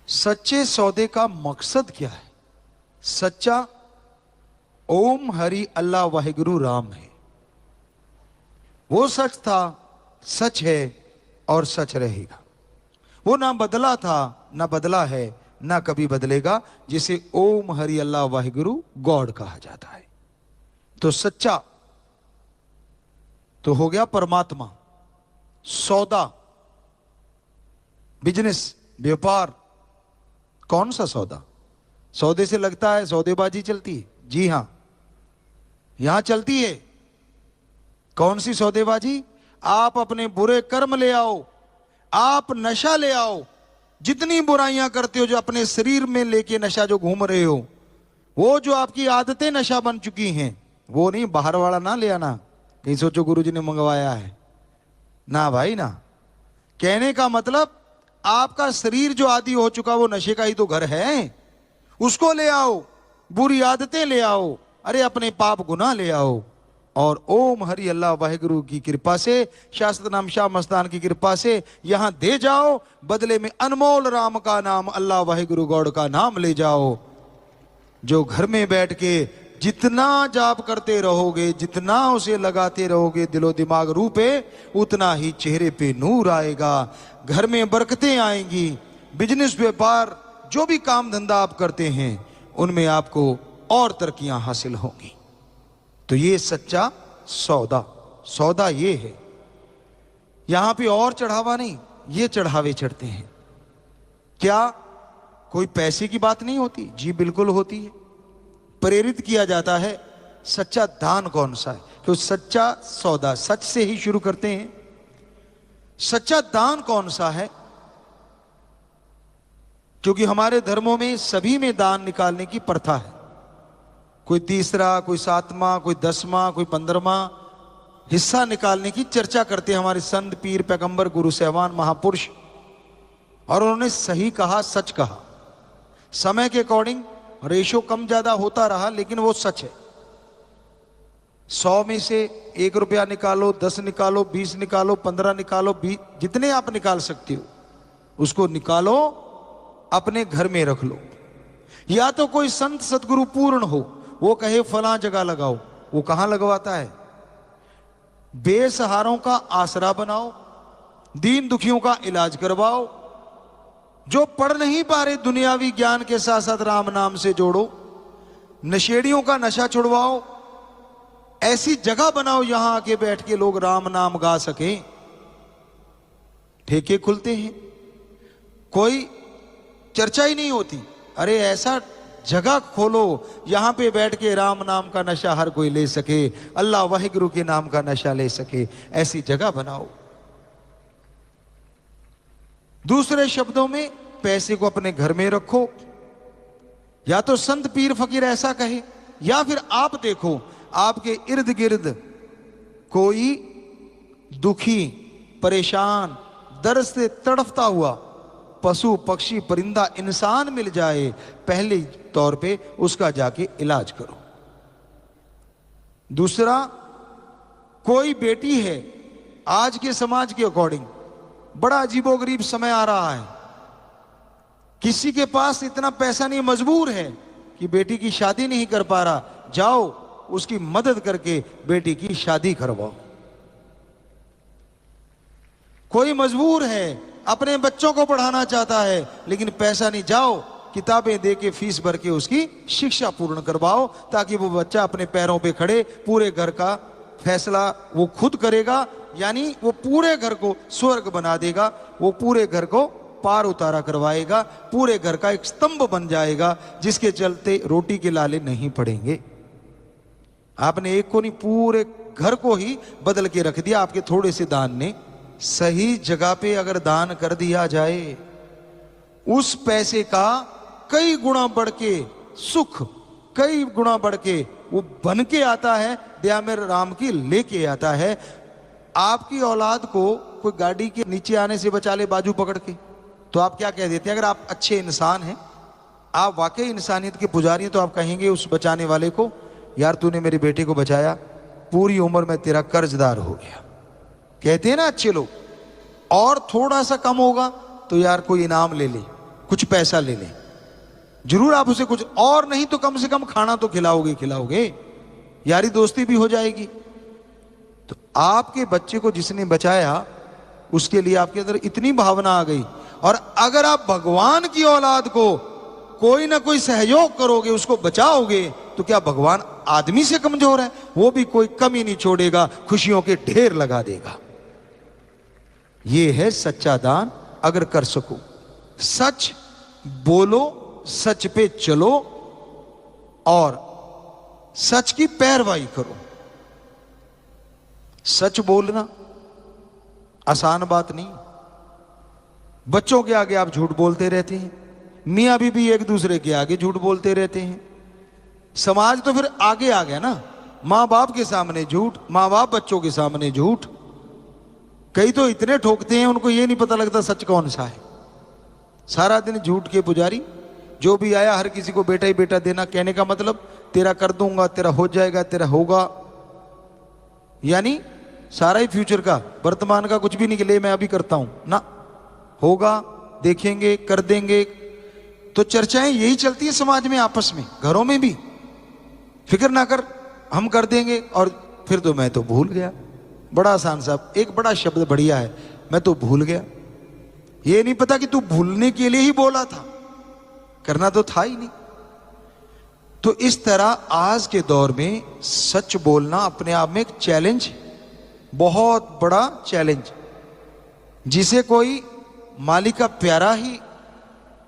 सच्चे सौदे का मकसद क्या है? सच्चा ओम हरि अल्लाह वाहिगुरु राम है। वो सच था, सच है और सच रहेगा। वो ना बदला था, ना बदला है, ना कभी बदलेगा, जिसे ओम हरि अल्लाह वाहिगुरु गॉड कहा जाता है। तो सच्चा तो हो गया परमात्मा। सौदा, बिजनेस, व्यापार। कौन सा सौदा? सौदे से लगता है सौदेबाजी चलती है। जी हां, यहां चलती है। कौन सी सौदेबाजी? आप अपने बुरे कर्म ले आओ, आप नशा ले आओ। जितनी बुराइयां करते हो, जो अपने शरीर में लेके नशा जो घूम रहे हो, वो जो आपकी आदतें नशा बन चुकी हैं, वो नहीं, बाहर वाला ना ले आना कहीं सोचो गुरुजी ने मंगवाया है। ना भाई ना। कहने का मतलब आपका शरीर जो आदि हो चुका, वो नशे का ही तो घर है। उसको ले आओ, बुरी आदतें ले आओ, अरे अपने पाप गुनाह ले आओ, और ओम हरि अल्लाह वाहिगुरु की कृपा से, शास्त्र नाम शाह मस्तान की कृपा से यहां दे जाओ। बदले में अनमोल राम का नाम, अल्लाह वाहिगुरु गॉड का नाम ले जाओ। जो घर में बैठ के जितना जाप करते रहोगे, जितना उसे लगाते रहोगे दिलो दिमाग रूपे, उतना ही चेहरे पे नूर आएगा, घर में बरकतें आएंगी। बिजनेस, व्यापार, जो भी काम धंधा आप करते हैं, उनमें आपको और तरक्कियां हासिल होंगी। तो ये सच्चा सौदा। सौदा ये है। यहां पे और चढ़ावा नहीं, ये चढ़ावे चढ़ते हैं। क्या कोई पैसे की बात नहीं होती? जी बिल्कुल होती है। प्रेरित किया जाता है। सच्चा दान कौन सा है? तो सच्चा सौदा, सच से ही शुरू करते हैं। सच्चा दान कौन सा है? क्योंकि हमारे धर्मों में सभी में दान निकालने की प्रथा है। कोई तीसरा, कोई सातवां, कोई 10वां, कोई 15वां हिस्सा निकालने की चर्चा करते हैं हमारे संत, पीर, पैगंबर, गुरु साहबान, महापुरुष। और उन्होंने सही कहा, सच कहा। समय के अकॉर्डिंग रेशो कम ज्यादा होता रहा, लेकिन वो सच है। 100 में से 1 रुपया निकालो, 10 निकालो, 20 निकालो, 15 निकालो, 20, जितने आप निकाल सकते हो उसको निकालो, अपने घर में रख लो। या तो कोई संत सदगुरु पूर्ण हो, वो कहे फलां जगह लगाओ, वो कहां लगवाता है? बेसहारों का आसरा बनाओ, दीन दुखियों का इलाज करवाओ। जो पढ़ नहीं पा रहे, दुनियावी ज्ञान के साथ साथ राम नाम से जोड़ो। नशेड़ियों का नशा छुड़वाओ। ऐसी जगह बनाओ यहां आके बैठ के लोग राम नाम गा सके। ठेके खुलते हैं, कोई चर्चा ही नहीं होती। अरे ऐसा जगह खोलो यहां पे बैठ के राम नाम का नशा हर कोई ले सके, अल्लाह वाहिगुरु के नाम का नशा ले सके। ऐसी जगह बनाओ। दूसरे शब्दों में, पैसे को अपने घर में रखो। या तो संत पीर फकीर ऐसा कहे, या फिर आप देखो आपके इर्द गिर्द कोई दुखी, परेशान, दर्द से तड़फता हुआ पशु, पक्षी, परिंदा, इंसान मिल जाए, पहले तौर पे उसका जाके इलाज करो। दूसरा, कोई बेटी है, आज के समाज के अकॉर्डिंग बड़ा अजीबोगरीब समय आ रहा है, किसी के पास इतना पैसा नहीं, मजबूर है कि बेटी की शादी नहीं कर पा रहा, जाओ उसकी मदद करके बेटी की शादी करवाओ। कोई मजबूर है, अपने बच्चों को पढ़ाना चाहता है, लेकिन पैसा नहीं, जाओ किताबें दे के फीस भर के उसकी शिक्षा पूर्ण करवाओ, ताकि वो बच्चा अपने पैरों पे खड़े, पूरे घर का फैसला वो खुद करेगा। यानी वो पूरे घर को स्वर्ग बना देगा, वो पूरे घर को पार उतारा करवाएगा, पूरे घर का एक स्तंभ बन जाएगा, जिसके चलते रोटी के लाले नहीं पड़ेंगे। आपने एक को नहीं, पूरे घर को ही बदल के रख दिया आपके थोड़े से दान ने। सही जगह पे अगर दान कर दिया जाए, उस पैसे का कई गुना बढ़ के सुख, कई गुना बढ़ के वो बन के आता है, दया में राम की लेके आता है। आपकी औलाद को कोई गाड़ी के नीचे आने से बचा ले बाजू पकड़ के, तो आप क्या कह देते हैं? अगर आप अच्छे इंसान हैं, आप वाकई इंसानियत के पुजारी हैं, तो आप कहेंगे उस बचाने वाले को, यार तूने मेरी बेटी को बचाया, पूरी उम्र में तेरा कर्जदार हो गया। कहते हैं ना अच्छे लोग। और थोड़ा सा कम होगा तो यार कोई इनाम ले ले, कुछ पैसा ले लें, जरूर आप उसे कुछ और नहीं तो कम से कम खाना तो खिलाओगे, यारी दोस्ती भी हो जाएगी। तो आपके बच्चे को जिसने बचाया उसके लिए आपके अंदर इतनी भावना आ गई। और अगर आप भगवान की औलाद को कोई ना कोई सहयोग करोगे, उसको बचाओगे, तो क्या भगवान आदमी से कमजोर है? वो भी कोई कमी नहीं छोड़ेगा, खुशियों के ढेर लगा देगा। ये है सच्चा दान। अगर कर सको, सच बोलो, सच पे चलो और सच की पैरवाई करो। सच बोलना आसान बात नहीं। बच्चों के आगे आप झूठ बोलते रहते हैं, मियां बीवी एक दूसरे के आगे झूठ बोलते रहते हैं। समाज तो फिर आगे आ गया ना, मां बाप के सामने झूठ, मां बाप बच्चों के सामने झूठ। कई तो इतने ठोकते हैं उनको ये नहीं पता लगता सच कौन सा है। सारा दिन झूठ के पुजारी, जो भी आया हर किसी को बेटा ही बेटा देना। कहने का मतलब तेरा कर दूंगा, तेरा हो जाएगा, तेरा होगा, यानी सारा ही फ्यूचर का, वर्तमान का कुछ भी नहीं कि ले मैं अभी करता हूं ना, होगा, देखेंगे, कर देंगे। तो चर्चाएं यही चलती है समाज में, आपस में, घरों में भी। फिक्र ना कर, हम कर देंगे, और फिर तो मैं तो भूल गया। बड़ा आसान साहब, एक बड़ा शब्द बढ़िया है, मैं तो भूल गया। ये नहीं पता कि तू भूलने के लिए ही बोला था, करना तो था ही नहीं। तो इस तरह आज के दौर में सच बोलना अपने आप में एक चैलेंज है, बहुत बड़ा चैलेंज, जिसे कोई मालिक का प्यारा ही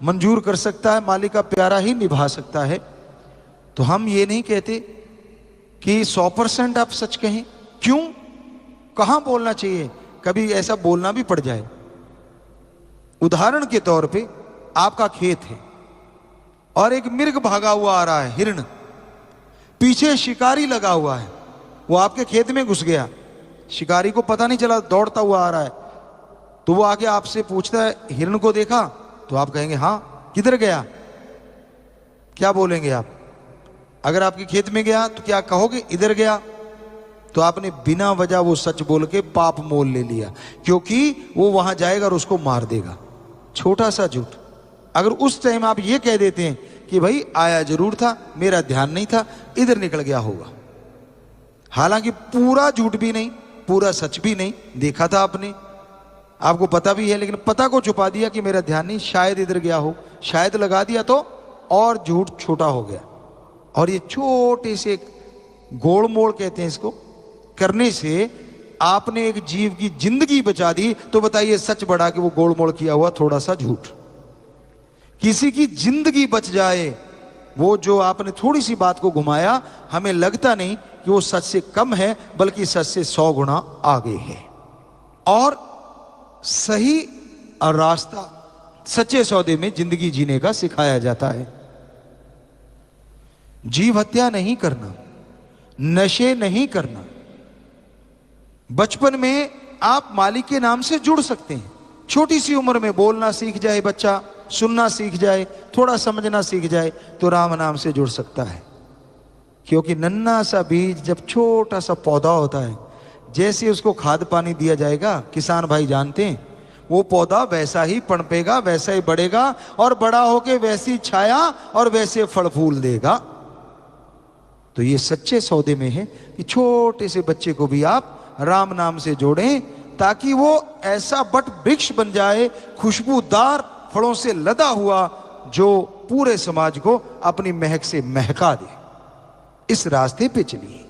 मंजूर कर सकता है, मालिक का प्यारा ही निभा सकता है। तो हम ये नहीं कहते कि 100% आप सच कहें। क्यों, कहां बोलना चाहिए, कभी ऐसा बोलना भी पड़ जाए। उदाहरण के तौर पे आपका खेत है और एक मिर्ग भागा हुआ आ रहा है, हिरण, पीछे शिकारी लगा हुआ है, वो आपके खेत में घुस गया, शिकारी को पता नहीं चला, दौड़ता हुआ आ रहा है। तो वो आके आपसे पूछता है, हिरण को देखा? तो आप कहेंगे हां। किधर गया? क्या बोलेंगे आप? अगर आपके खेत में गया तो क्या कहोगे? इधर गया। तो आपने बिना वजह वो सच बोल के पाप मोल ले लिया, क्योंकि वो वहां जाएगा और उसको मार देगा। छोटा सा झूठ। अगर उस टाइम आप ये कह देते हैं कि भाई आया जरूर था, मेरा ध्यान नहीं था, इधर निकल गया होगा, हालांकि पूरा झूठ भी नहीं, पूरा सच भी नहीं, देखा था आपने, आपको पता भी है, लेकिन पता को छुपा दिया कि मेरा ध्यान नहीं, शायद इधर गया हो, शायद लगा दिया तो और झूठ छोटा हो गया। और ये छोटे से गोड़ मोड़ कहते हैं इसको, करने से आपने एक जीव की जिंदगी बचा दी। तो बताइए सच बढ़ा के वो गोड़ मोड़ किया हुआ थोड़ा सा झूठ। किसी की जिंदगी बच जाए, वो जो आपने थोड़ी सी बात को घुमाया, हमें लगता नहीं कि वो सच से कम है, बल्कि सच से 100 गुना आगे है। और सही रास्ता सच्चे सौदे में जिंदगी जीने का सिखाया जाता है। जीव हत्या नहीं करना, नशे नहीं करना। बचपन में आप मालिक के नाम से जुड़ सकते हैं। छोटी सी उम्र में बोलना सीख जाए बच्चा, सुनना सीख जाए, थोड़ा समझना सीख जाए, तो राम नाम से जुड़ सकता है। क्योंकि नन्हा सा बीज जब छोटा सा पौधा होता है, जैसे उसको खाद पानी दिया जाएगा, किसान भाई जानते हैं, वो पौधा वैसा ही पनपेगा, वैसा ही बढ़ेगा, और बड़ा होके वैसी छाया और वैसे फल फूल देगा। तो ये सच्चे सौदे में है कि छोटे से बच्चे को भी आप राम नाम से जोड़ें, ताकि वो ऐसा बट वृक्ष बन जाए, खुशबूदार फलों से लदा हुआ, जो पूरे समाज को अपनी महक से महका दे। इस रास्ते पे चलिए।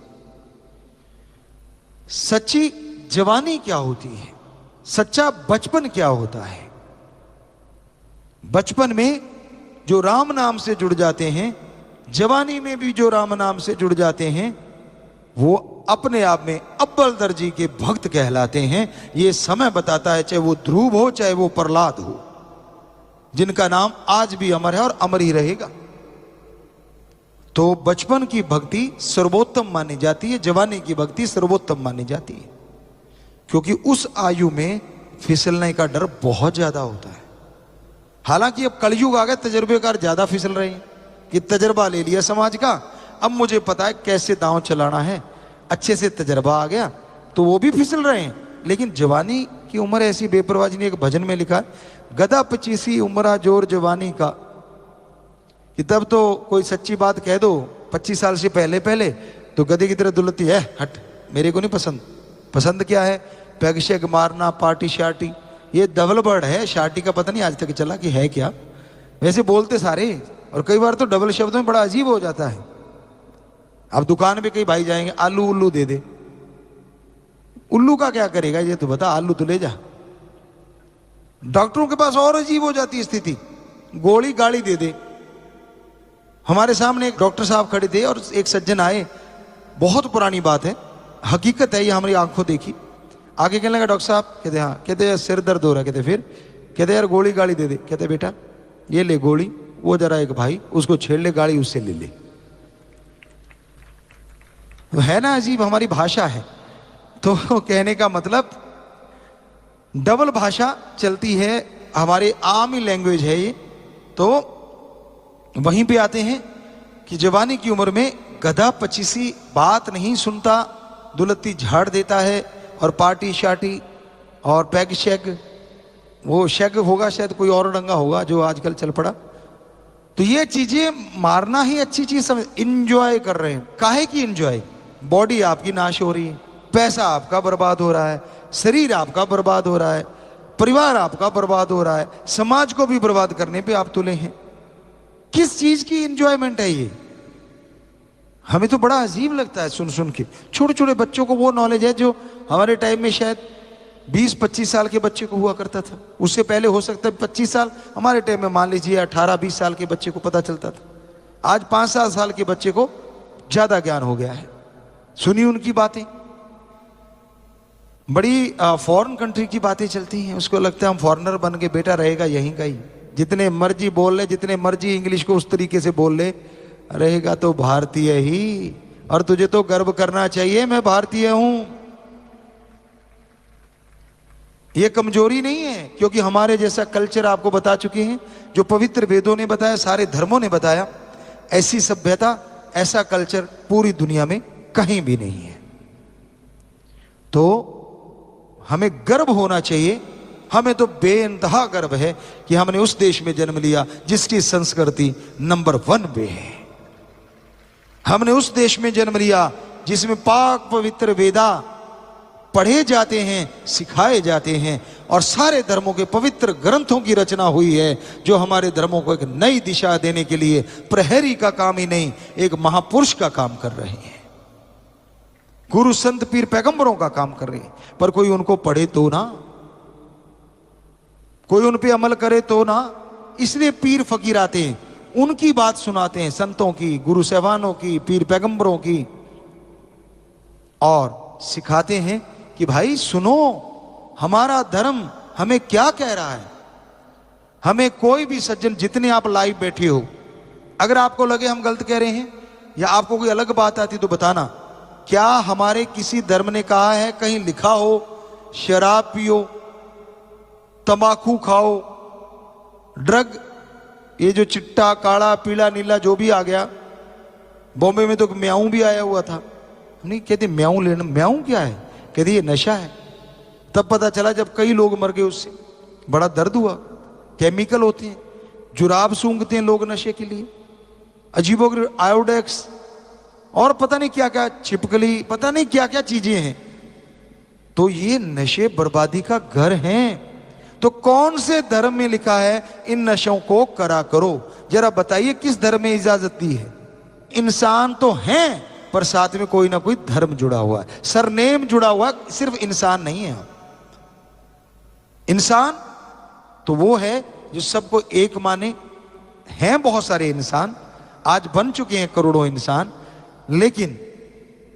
सच्ची जवानी क्या होती है, सच्चा बचपन क्या होता है? बचपन में जो राम नाम से जुड़ जाते हैं, जवानी में भी जो राम नाम से जुड़ जाते हैं, वो अपने आप में अव्वल दर्जे के भक्त कहलाते हैं। ये समय बताता है, चाहे वो ध्रुव हो, चाहे वो प्रहलाद हो, जिनका नाम आज भी अमर है और अमर ही रहेगा। तो बचपन की भक्ति सर्वोत्तम मानी जाती है, जवानी की भक्ति सर्वोत्तम मानी जाती है, क्योंकि उस आयु में फिसलने का डर बहुत ज्यादा होता है। हालांकि अब कलयुग आ गया, तजर्बेकार ज्यादा फिसल रहे हैं कि तजर्बा ले लिया समाज का, अब मुझे पता है कैसे दांव चलाना है, अच्छे से तजर्बा आ गया, तो वो भी फिसल रहे हैं। लेकिन जवानी की उम्र ऐसी बेपरवाही नहीं। एक भजन में लिखा है, गदा पचीसी उम्रा जोर जवानी का, कि तब तो कोई सच्ची बात कह दो 25 साल से पहले पहले तो गधे की तरह दुलती है, हट मेरे को नहीं पसंद। पसंद क्या है? पैग शैग मारना, पार्टी शार्टी। ये डबल वर्ड है, शार्टी का पता नहीं आज तक चला कि है क्या। वैसे बोलते सारे, और कई बार तो डबल शब्द में बड़ा अजीब हो जाता है। अब दुकान पे कई भाई जाएंगे, आलू उल्लू दे दे। उल्लू का क्या करेगा ये तो बता, आलू तो ले जा। डॉक्टरों के पास और अजीब हो जाती है स्थिति, गोली गाड़ी दे दे। हमारे सामने एक डॉक्टर साहब खड़े थे और एक सज्जन आए, बहुत पुरानी बात है, हकीकत है, ये हमारी आंखों देखी। आगे कहने लगा, डॉक्टर साहब, कहते हाँ, कहते यार सिर दर्द हो रहा है, कहते फिर, कहते यार गोली गाड़ी दे दे। कहते बेटा ये ले गोली, वो जरा एक भाई उसको छेड़ ले, गाड़ी उससे ले ले। है ना अजीब, हमारी भाषा है। तो कहने का मतलब डबल भाषा चलती है, हमारे आम ही लैंग्वेज है ये। तो वहीं पे आते हैं कि जवानी की उम्र में गधा पचीसी बात नहीं सुनता, दुलत्ती झाड़ देता है, और पार्टी शार्टी और पैग शैग, वो शैग होगा शायद कोई और डंगा होगा जो आजकल चल पड़ा। तो ये चीजें मारना ही अच्छी चीज समझ, इंजॉय कर रहे हैं। काहे की इंजॉय? बॉडी आपकी नाश हो रही है, पैसा आपका बर्बाद हो रहा है, शरीर आपका बर्बाद हो रहा है, परिवार आपका बर्बाद हो रहा है, समाज को भी बर्बाद करने पे आप तुले हैं। किस चीज की इंजॉयमेंट है ये? हमें तो बड़ा अजीब लगता है सुन सुन के। छोटे छोटे बच्चों को वो नॉलेज है जो हमारे टाइम में शायद 20-25 साल के बच्चे को हुआ करता था। उससे पहले हो सकता है 25 साल, हमारे टाइम में मान लीजिए 18-20 साल के बच्चे को पता चलता था। आज 5-7 साल के बच्चे को ज्यादा ज्ञान हो गया है। सुनी उनकी बातें, बड़ी फॉरेन कंट्री की बातें चलती हैं। उसको लगता है हम फॉरेनर बन के, बेटा रहेगा यहीं का ही। जितने मर्जी बोल ले, जितने मर्जी इंग्लिश को उस तरीके से बोल ले, रहेगा तो भारतीय ही। और तुझे तो गर्व करना चाहिए, मैं भारतीय हूं। ये कमजोरी नहीं है, क्योंकि हमारे जैसा कल्चर आपको बता चुके हैं, जो पवित्र वेदों ने बताया, सारे धर्मों ने बताया। ऐसी सभ्यता, ऐसा कल्चर पूरी दुनिया में कहीं भी नहीं है। तो हमें गर्व होना चाहिए। हमें तो बेइंतहा गर्व है कि हमने उस देश में जन्म लिया जिसकी संस्कृति नंबर 1 पे है। हमने उस देश में जन्म लिया जिसमें पाक पवित्र वेदा पढ़े जाते हैं, सिखाए जाते हैं, और सारे धर्मों के पवित्र ग्रंथों की रचना हुई है, जो हमारे धर्मों को एक नई दिशा देने के लिए प्रहरी का काम ही नहीं, एक महापुरुष का काम कर रहे हैं। गुरु संत पीर पैगंबरों का काम कर रहे हैं। पर कोई उनको पढ़े तो ना, कोई उन पे अमल करे तो ना। इसलिए पीर फकीर आते हैं, उनकी बात सुनाते हैं, संतों की, गुरु साहबानों की, पीर पैगंबरों की, और सिखाते हैं कि भाई सुनो, हमारा धर्म हमें क्या कह रहा है। हमें कोई भी सज्जन, जितने आप लाइव बैठे हो, अगर आपको लगे हम गलत कह रहे हैं या आपको कोई अलग बात आती तो बताना। क्या हमारे किसी धर्म ने कहा है, कहीं लिखा हो शराब पियो, तंबाकू खाओ, ड्रग, ये जो चिट्टा काला पीला नीला जो भी आ गया, बॉम्बे में तो म्याऊ भी आया हुआ था। नहीं कहते म्याऊ लेना, म्याऊ क्या है? कहते ये नशा है। तब पता चला जब कई लोग मर गए उससे, बड़ा दर्द हुआ। केमिकल होते हैं, जुराब सूंघते हैं लोग नशे के लिए, अजीबोगरीब आयोडेक्स और पता नहीं क्या क्या, छिपकली, पता नहीं क्या क्या चीजें हैं। तो ये नशे बर्बादी का घर हैं। तो कौन से धर्म में लिखा है इन नशों को करा करो? जरा बताइए किस धर्म में इजाजत दी है? इंसान तो हैं, पर साथ में कोई ना कोई धर्म जुड़ा हुआ है, सरनेम जुड़ा हुआ, सिर्फ इंसान नहीं है। इंसान तो वो है जो सबको एक माने। हैं बहुत सारे इंसान, आज बन चुके हैं करोड़ों इंसान, लेकिन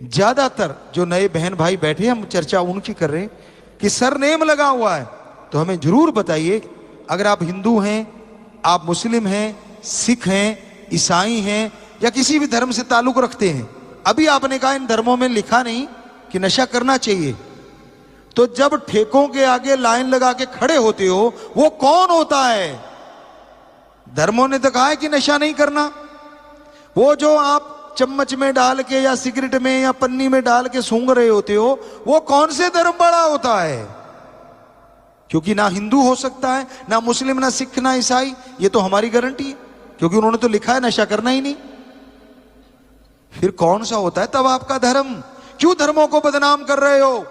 ज्यादातर जो नए बहन भाई बैठे, हम चर्चा उनकी कर रहे हैं कि सरनेम लगा हुआ है। तो हमें जरूर बताइए, अगर आप हिंदू हैं, आप मुस्लिम हैं, सिख हैं, ईसाई हैं, या किसी भी धर्म से ताल्लुक रखते हैं। अभी आपने कहा इन धर्मों में लिखा नहीं कि नशा करना चाहिए। तो जब ठेकों के आगे लाइन लगा के खड़े होते हो, वो कौन होता है? धर्मों ने तो कहा है कि नशा नहीं करना। वो जो आप चम्मच में डाल के या सिगरेट में या पन्नी में डाल के सूंघ रहे होते हो, वो कौन से धर्म बड़ा होता है? क्योंकि ना हिंदू हो सकता है, ना मुस्लिम, ना सिख, ना ईसाई, ये तो हमारी गारंटी है, क्योंकि उन्होंने तो लिखा है नशा करना ही नहीं। फिर कौन सा होता है तब आपका धर्म? क्यों धर्मों को बदनाम कर रहे हो?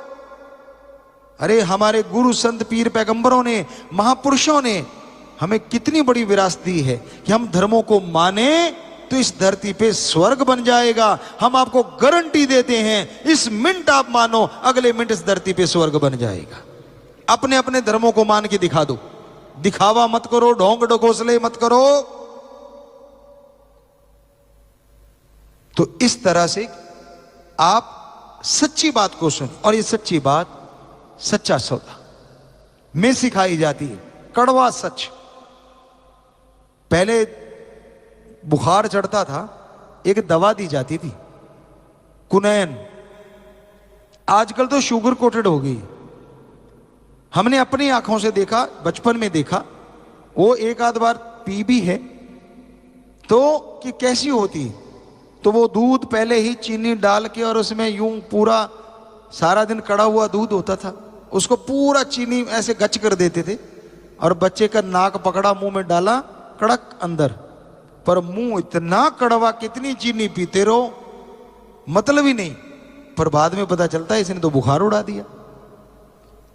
अरे हमारे गुरु संत पीर पैगंबरों ने, महापुरुषों ने हमें कितनी बड़ी विरासत दी है कि हम धर्मों को माने तो इस धरती पे स्वर्ग बन जाएगा। हम आपको गारंटी देते हैं, इस मिनट आप मानो, अगले मिनट इस धरती पे स्वर्ग बन जाएगा। अपने अपने धर्मों को मान के दिखा दो, दिखावा मत करो, ढोंग ढकोसले मत करो। तो इस तरह से आप सच्ची बात को सुन, और ये सच्ची बात सच्चा सौदा में सिखाई जाती है, कड़वा सच। पहले बुखार चढ़ता था, एक दवा दी जाती थी कुनैन, आजकल तो शुगर कोटेड हो गई। हमने अपनी आंखों से देखा, बचपन में देखा, वो एक आध बार पी भी है तो कि कैसी होती। तो वो दूध पहले ही चीनी डाल के और उसमें यूं पूरा सारा दिन कड़ा हुआ दूध होता था, उसको पूरा चीनी ऐसे गच कर देते थे और बच्चे का नाक पकड़ा, मुंह में डाला, कड़क अंदर, पर मुंह इतना कड़वा, कितनी चीनी पीते रहो, मतलब ही नहीं। पर बाद में पता चलता है इसने तो बुखार उड़ा दिया।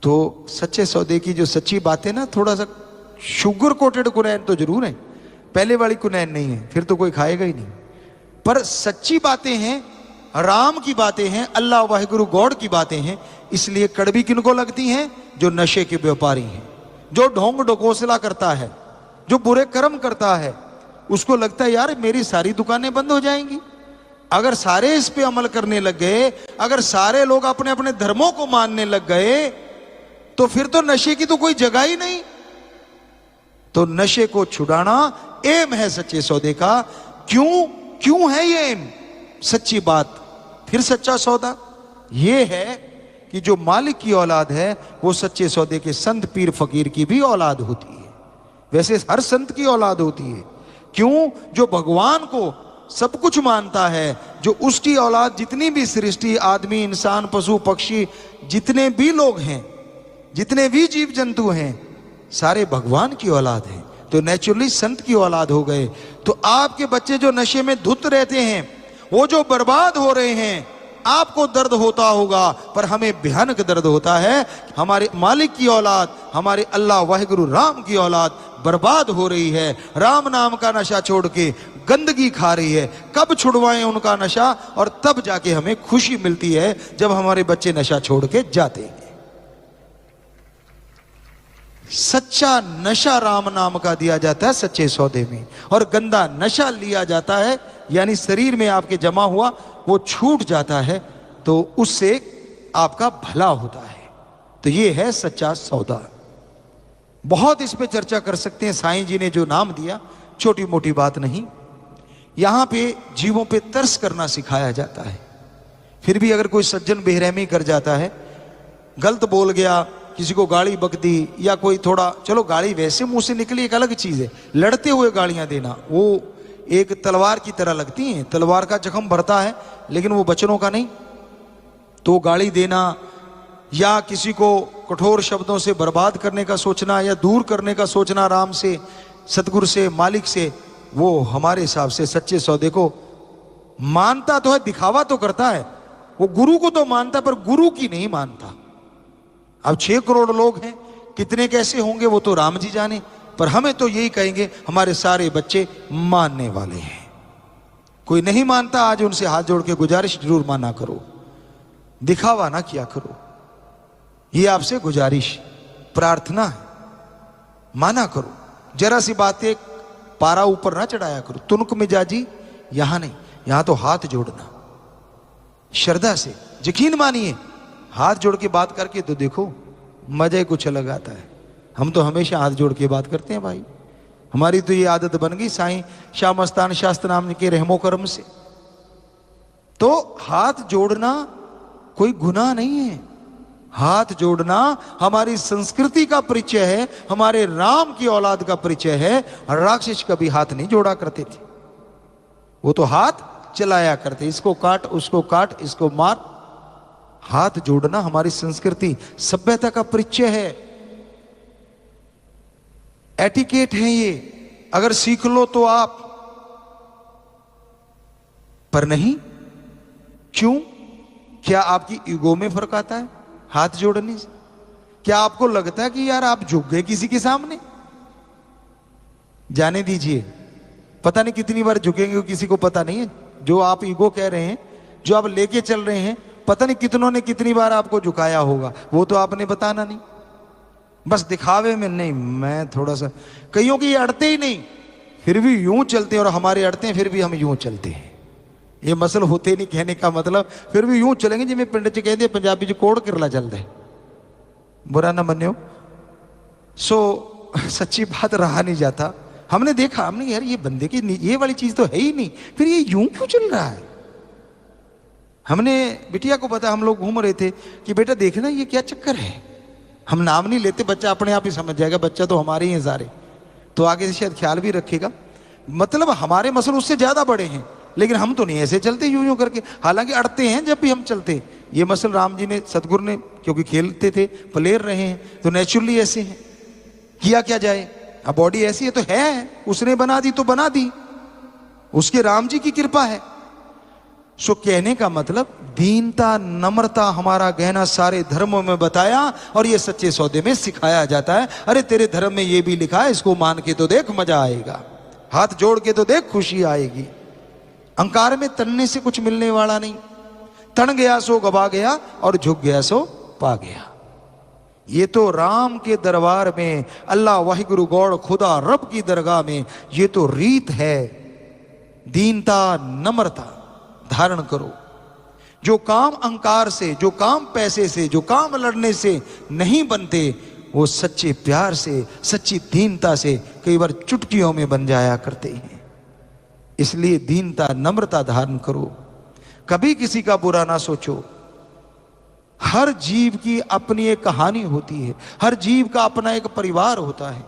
तो सच्चे सौदे की जो सच्ची बातें ना, थोड़ा सा शुगर कोटेड कुनैन तो जरूर है, पहले वाली कुनैन नहीं है, फिर तो कोई खाएगा ही नहीं। पर सच्ची बातें हैं, राम की बातें हैं, अल्लाह वाहिगुरु गॉड की बातें हैं। इसलिए कड़वी किनको लगती हैं? जो नशे के व्यापारी हैं, जो ढोंग ढकोसला करता है, जो बुरे कर्म करता है, उसको लगता है यार मेरी सारी दुकानें बंद हो जाएंगी। अगर सारे इस पे अमल करने लग गए, अगर सारे लोग अपने अपने धर्मों को मानने लग गए, तो फिर तो नशे की तो कोई जगह ही नहीं। तो नशे को छुड़ाना एम है सच्चे सौदे का। क्यों है ये एम? सच्ची बात, फिर सच्चा सौदा ये है कि जो मालिक की औलाद है वो सच्चे सौदे के संत पीर फकीर की भी औलाद होती है। वैसे हर संत की औलाद होती है। क्यों? जो भगवान को सब कुछ मानता है, जो उसकी औलाद जितनी भी सृष्टि, आदमी, इंसान, पशु पक्षी, जितने भी लोग हैं, जितने भी जीव जंतु हैं, सारे भगवान की औलाद हैं। तो नेचुरली संत की औलाद हो गए। तो आपके बच्चे जो नशे में धुत रहते हैं, वो जो बर्बाद हो रहे हैं, आपको दर्द होता होगा, पर हमें भयानक दर्द होता है। हमारे मालिक की औलाद, हमारे अल्लाह वाहिगुरु राम की औलाद बर्बाद हो रही है, राम नाम का नशा छोड़ के गंदगी खा रही है। कब छुड़वाएं उनका नशा? और तब जाके हमें खुशी मिलती है जब हमारे बच्चे नशा छोड़ के जाते हैं। सच्चा नशा राम नाम का दिया जाता है सच्चे सौदे में, और गंदा नशा लिया जाता है, यानी शरीर में आपके जमा हुआ वो छूट जाता है, तो उससे आपका भला होता है। तो ये है सच्चा सौदा। बहुत इस पे चर्चा कर सकते हैं। साईं जी ने जो नाम दिया, छोटी मोटी बात नहीं। यहां पे जीवों पे तरस करना सिखाया जाता है। फिर भी अगर कोई सज्जन बेरहमी कर जाता है, गलत बोल गया, किसी को गाली बक दी, या कोई थोड़ा, चलो गाली वैसे मुंह से निकली एक अलग चीज है, लड़ते हुए गालियां देना वो एक तलवार की तरह लगती हैं। तलवार का जख्म भरता है लेकिन वो बचनों का नहीं। तो गाली देना या किसी को कठोर शब्दों से बर्बाद करने का सोचना या दूर करने का सोचना राम से, सतगुरु से, मालिक से, वो हमारे हिसाब से सच्चे सौदे को मानता तो है, दिखावा तो करता है। वो गुरु को तो मानता पर गुरु की नहीं मानता। अब 6 करोड़ लोग हैं, कितने कैसे होंगे वो तो राम जी जाने, पर हमें तो यही कहेंगे हमारे सारे बच्चे मानने वाले हैं। कोई नहीं मानता, आज उनसे हाथ जोड़ के गुजारिश जरूर माना करो, दिखावा ना किया करो। ये आपसे गुजारिश, प्रार्थना है, माना करो। जरा सी बातें पारा ऊपर ना चढ़ाया करो। तुनक मिजाजी यहां नहीं, यहां तो हाथ जोड़ना, श्रद्धा से यकीन मानिए, हाथ जोड़ के बात करके तो देखो, मजा कुछ अलग आता है। हम तो हमेशा हाथ जोड़ के बात करते हैं भाई, हमारी तो ये आदत बन गई साईं शाह मस्तान शास्त्र नाम के रहमो करम से। तो हाथ जोड़ना कोई गुनाह नहीं है। हाथ जोड़ना हमारी संस्कृति का परिचय है, हमारे राम की औलाद का परिचय है। राक्षस कभी हाथ नहीं जोड़ा करते थे, वो तो हाथ चलाया करते, इसको काट, उसको काट, इसको मार। हाथ जोड़ना हमारी संस्कृति, सभ्यता का परिचय है। एटिकेट है ये, अगर सीख लो तो आप, पर नहीं। क्यों? क्या आपकी ईगो में फर्क आता है हाथ जोड़ने से? क्या आपको लगता है कि यार आप झुक गए किसी के सामने? जाने दीजिए, पता नहीं कितनी बार झुकेंगे किसी को पता नहीं है। जो आप ईगो कह रहे हैं, जो आप लेके चल रहे हैं, पता नहीं कितनों ने कितनी बार आपको झुकाया होगा, वो तो आपने बताना नहीं। बस दिखावे में नहीं, मैं थोड़ा सा, कईयों की अड़ते ही नहीं फिर भी यूं चलते हैं, और हमारे अड़ते हैं फिर भी हम यूं चलते हैं। ये मसल होते नहीं कहने का मतलब, फिर भी यूं चलेंगे जिम्मे पिंड च कहते पंजाबी च कोड़ किरला चलता है, बुरा ना मनियो। सो सच्ची बात रहा नहीं जाता। हमने देखा, हमने यार ये बंदे की ये वाली चीज तो है ही नहीं, फिर ये यूं क्यों चल रहा है? हमने बिटिया को पता, हम लोग घूम रहे थे कि बेटा देखना ये क्या चक्कर है। हम नाम नहीं लेते, बच्चा अपने आप ही समझ जाएगा, बच्चा तो हमारे ही हैं सारे, तो आगे से शायद ख्याल भी रखेगा। मतलब हमारे मसल उससे ज्यादा बड़े हैं, लेकिन हम तो नहीं ऐसे चलते यूं यूं करके, हालांकि अड़ते हैं जब भी हम चलते। ये मसल राम जी ने, सतगुरु ने, क्योंकि खेलते थे, प्लेयर रहे हैं, तो नेचुरली ऐसे हैं। किया क्या जाए, अब बॉडी ऐसी है तो है, उसने बना दी तो बना दी, उसके राम जी की कृपा है। सो कहने का मतलब दीनता, नम्रता हमारा गहना सारे धर्मों में बताया, और ये सच्चे सौदे में सिखाया जाता है। अरे तेरे धर्म में ये भी लिखा है, इसको मान के तो देख मजा आएगा, हाथ जोड़ के तो देख खुशी आएगी। अहंकार में तनने से कुछ मिलने वाला नहीं। तन गया सो गवा गया, और झुक गया सो पा गया। ये तो राम के दरबार में, अल्लाह वाहिगुरु गौड़ खुदा रब की दरगाह में ये तो रीत है। दीनता, नम्रता धारण करो। जो काम अहंकार से, जो काम पैसे से, जो काम लड़ने से नहीं बनते, वो सच्चे प्यार से, सच्ची दीनता से कई बार चुटकियों में बन जाया करते हैं। इसलिए दीनता, नम्रता धारण करो। कभी किसी का बुरा ना सोचो। हर जीव की अपनी एक कहानी होती है, हर जीव का अपना एक परिवार होता है।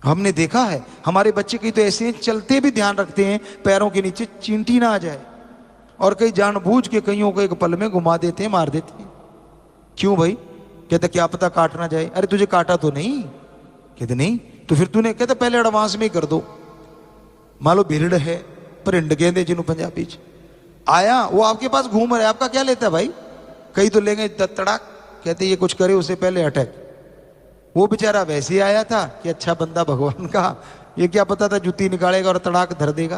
हमने देखा है हमारे बच्चे कई तो ऐसे चलते भी ध्यान रखते हैं पैरों के नीचे चींटी ना आ जाए, और कई जानबूझ के कईयों को एक पल में घुमा देते हैं, मार देते हैं। क्यों भाई? कहते क्या पता काट ना जाए। अरे तुझे काटा तो नहीं? कहते नहीं। तो फिर तूने, कहते पहले एडवांस में ही कर दो। मान लो भिरड़ है, परिंड कहते जिन्हों पंजाबी च आया, वो आपके पास घूम रहा है, आपका क्या लेता है भाई? कई तो लेंगे तड़ाक, कहते ये कुछ करे उससे पहले अटैक। वो बेचारा वैसे ही आया था कि अच्छा बंदा भगवान का, ये क्या पता था जुत्ती निकालेगा और तड़ाक धर देगा।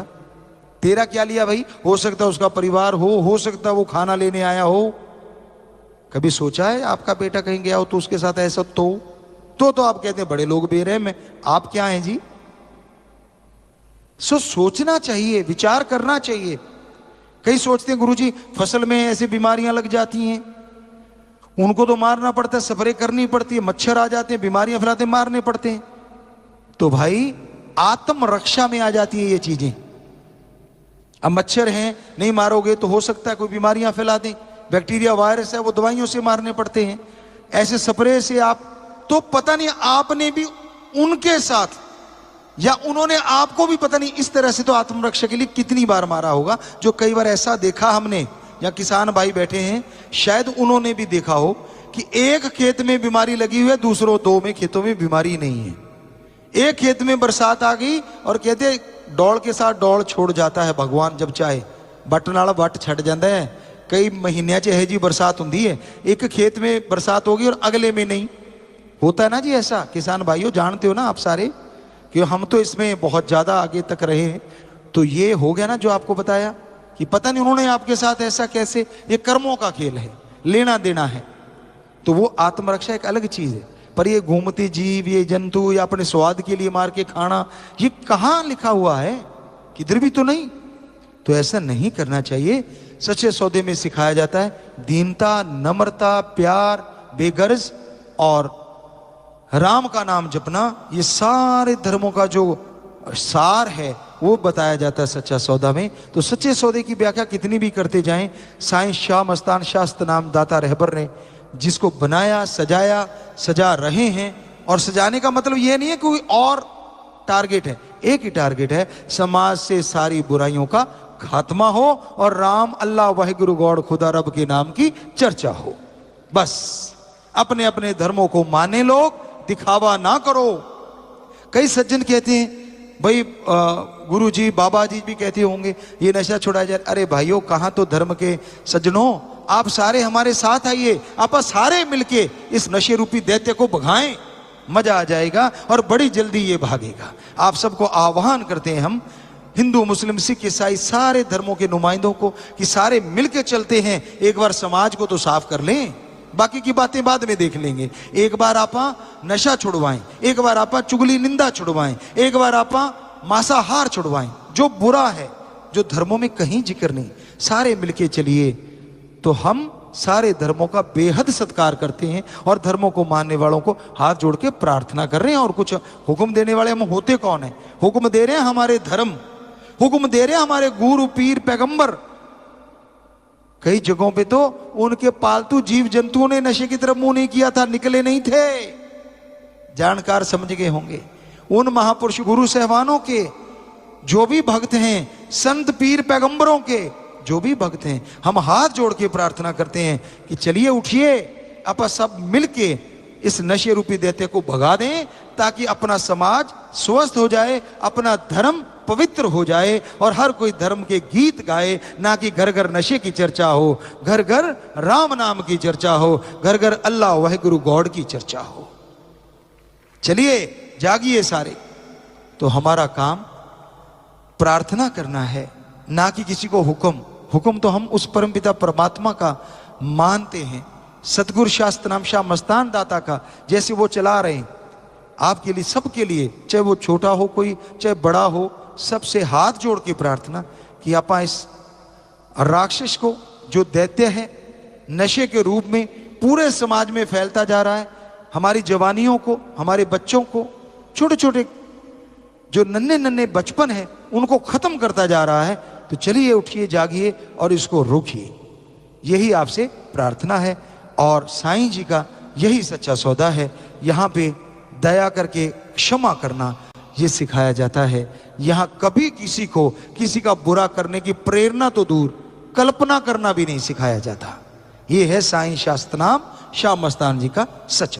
तेरा क्या लिया भाई? हो सकता उसका परिवार हो सकता वो खाना लेने आया हो। कभी सोचा है आपका बेटा कहीं गया हो तो उसके साथ ऐसा तो आप कहते हैं बड़े लोग बेरहम में, आप क्या हैं जी? सोचना चाहिए, विचार करना चाहिए। कई सोचते हैं गुरुजी फसल में ऐसी बीमारियां लग जाती हैं, उनको तो मारना पड़ता है, स्प्रे करनी पड़ती है, मच्छर आ जाते हैं, बीमारियां फैलाते हैं, मारने पड़ते हैं। तो भाई आत्मरक्षा में आ जाती है ये चीजें। अब मच्छर हैं, नहीं मारोगे तो हो सकता है कोई बीमारियां फैला दें, बैक्टीरिया वायरस है, वो दवाइयों से मारने पड़ते हैं। ऐसे स्प्रे से आप, तो पता नहीं आपने भी उनके साथ या उन्होंने आपको भी पता नहीं इस तरह से तो आत्मरक्षा के लिए कितनी बार मारा होगा। जो कई बार ऐसा देखा हमने, या किसान भाई बैठे हैं, शायद उन्होंने भी देखा हो कि एक खेत में बीमारी लगी हुई है, दूसरों 2 में खेतों में बीमारी नहीं है। एक खेत में बरसात आ गई और कहते डौल के साथ डौल छोड़ जाता है भगवान जब चाहे, बट नाल बट छट जाता है। कई महीनों च यह जी बरसात होती है, एक खेत में बरसात होगी और अगले में नहीं। होता है ना जी ऐसा, किसान भाइयों जानते हो ना आप सारे, कि हम तो इसमें बहुत ज्यादा आगे तक रहे हैं। तो ये हो गया ना जो आपको बताया कि पता नहीं उन्होंने आपके साथ ऐसा कैसे, ये कर्मों का खेल है, लेना देना है। तो वो आत्मरक्षा एक अलग चीज है। पर ये घूमती जीव, ये जंतु, या अपने स्वाद के लिए मार के खाना, ये कहाँ लिखा हुआ है? किधर भी तो नहीं। तो ऐसा नहीं करना चाहिए। सच्चे सौदे में सिखाया जाता है दीनता, नम्रता, प्यार, बेगर्ज और राम का नाम जपना। ये सारे धर्मों का जो सार है वो बताया जाता है सच्चा सौदा में। तो सच्चे सौदे की व्याख्या कितनी भी करते जाएं, साईं शाह मस्तान शास्त्र नाम दाता रहबर ने जिसको बनाया, सजाया, सजा रहे हैं। और सजाने का मतलब ये नहीं है कोई और टारगेट है, एक ही टारगेट है, समाज से सारी बुराइयों का खात्मा हो और राम, अल्लाह, वाहिगुरु गौड़ खुदा रब के नाम की चर्चा हो। बस अपने अपने धर्मों को माने लोग, दिखावा ना करो। कई सज्जन कहते हैं भाई गुरु जी बाबा जी भी कहते होंगे ये नशा छुड़ाया जाए। अरे भाइयों, कहाँ तो धर्म के सज्जनों, आप सारे हमारे साथ आइए, आप सारे मिलके इस नशे रूपी दैत्य को भगाएं, मजा आ जाएगा और बड़ी जल्दी ये भागेगा। आप सबको आह्वान करते हैं हम, हिंदू मुस्लिम सिख ईसाई सारे धर्मों के नुमाइंदों को, कि सारे मिलके चलते हैं, एक बार समाज को तो साफ कर लें, बाकी की बातें बाद में देख लेंगे। एक बार आपा नशा छुड़वाएं, एक बार आपा चुगली निंदा छुड़वाएं, एक बार आपा मांसाहार छुड़वाएं, जो बुरा है, जो धर्मों में कहीं जिक्र नहीं, सारे मिलके चलिए तो हम सारे धर्मों का बेहद सत्कार करते हैं और धर्मों को मानने वालों को हाथ जोड़ के प्रार्थना कर रहे हैं। और कुछ हुक्म देने वाले हम होते कौन है? हुक्म दे रहे हैं हमारे धर्म, हुक्म दे रहे हैं हमारे गुरु पीर पैगंबर। कई जगहों पे तो उनके पालतू जीव जंतुओं ने नशे की तरफ मुंह नहीं किया था, निकले नहीं थे। जानकार समझ गए होंगे। उन महापुरुष गुरु सहवानों के जो भी भक्त हैं, संत पीर पैगंबरों के जो भी भक्त हैं, हम हाथ जोड़ के प्रार्थना करते हैं कि चलिए उठिए, आप सब मिलके इस नशे रूपी दैत्य को भगा दें, ताकि अपना समाज स्वस्थ हो जाए, अपना धर्म पवित्र हो जाए और हर कोई धर्म के गीत गाए, ना कि घर घर नशे की चर्चा हो, घर घर राम नाम की चर्चा हो, घर घर अल्लाह वाहिगुरु गॉड की चर्चा हो। चलिए जागिए सारे। तो हमारा काम प्रार्थना करना है, ना कि किसी को हुक्म। हुक्म तो हम उस परमपिता परमात्मा का मानते हैं, सतगुरु शास्त्र नाम शाह मस्तान दाता का, जैसे वो चला रहे हैं आपके लिए, सबके लिए, चाहे वो छोटा हो कोई, चाहे बड़ा हो, सबसे हाथ जोड़ के प्रार्थना कि आप इस राक्षस को, जो दैत्य है नशे के रूप में पूरे समाज में फैलता जा रहा है, हमारी जवानियों को, हमारे बच्चों को, छोटे छोटे जो नन्हे नन्हे बचपन है, उनको खत्म करता जा रहा है। तो चलिए उठिए, जागिए और इसको रोकिए। यही आपसे प्रार्थना है और साईं जी का यही सच्चा सौदा है। यहाँ पे दया करके क्षमा करना ये सिखाया जाता है। यहाँ कभी किसी को किसी का बुरा करने की प्रेरणा तो दूर, कल्पना करना भी नहीं सिखाया जाता। ये है साईं शास्त्र नाम शाह मस्तान जी का सच।